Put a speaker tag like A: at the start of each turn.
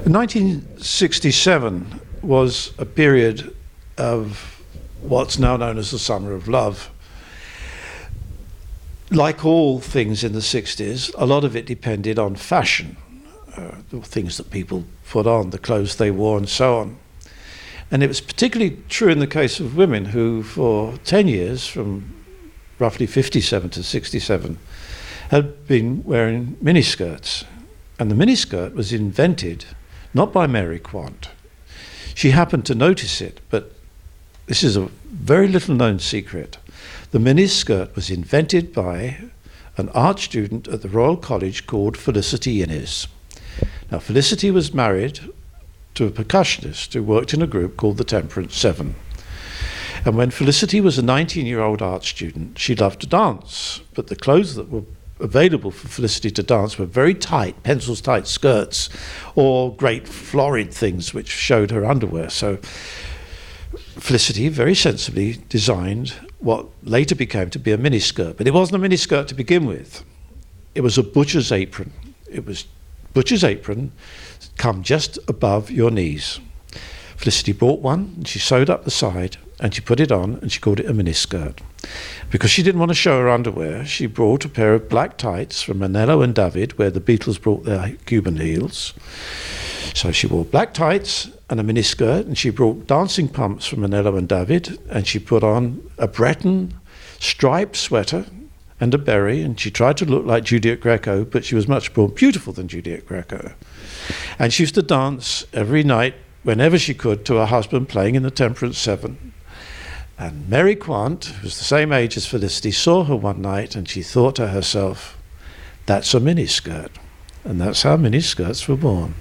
A: 1967 was a period of what's now known as the Summer of Love. Like all things in the 60s, a lot of it depended on fashion, the things that people put on, the clothes they wore, and so on. And it was particularly true in the case of women who, for 10 years, from roughly 57 to 67, had been wearing miniskirts. And the miniskirt was invented not by Mary Quant. She happened to notice it, but this is a very little known secret. The miniskirt was invented by an art student at the Royal College called Felicity Innes. Now, Felicity was married to a percussionist who worked in a group called the Temperance Seven. And when Felicity was a 19-year-old art student, she loved to dance, but the clothes that were available for Felicity to dance were very tight, pencil-tight skirts, or great florid things which showed her underwear. So Felicity very sensibly designed what later became to be a miniskirt. But it wasn't a miniskirt to begin with. It was a butcher's apron. It was butcher's apron, come just above your knees. Felicity bought one, and she sewed up the side, and she put it on, and she called it a miniskirt. Because she didn't want to show her underwear, she brought a pair of black tights from Manello and David, where the Beatles brought their Cuban heels. So she wore black tights and a miniskirt, and she brought dancing pumps from Manello and David, and she put on a Breton striped sweater and a beret, and she tried to look like Juliet Greco, but she was much more beautiful than Juliet Greco. And she used to dance every night, whenever she could, to her husband playing in the Temperance Seven. And Mary Quant, who was the same age as Felicity, saw her one night, and she thought to herself, that's a miniskirt. And that's how miniskirts were born.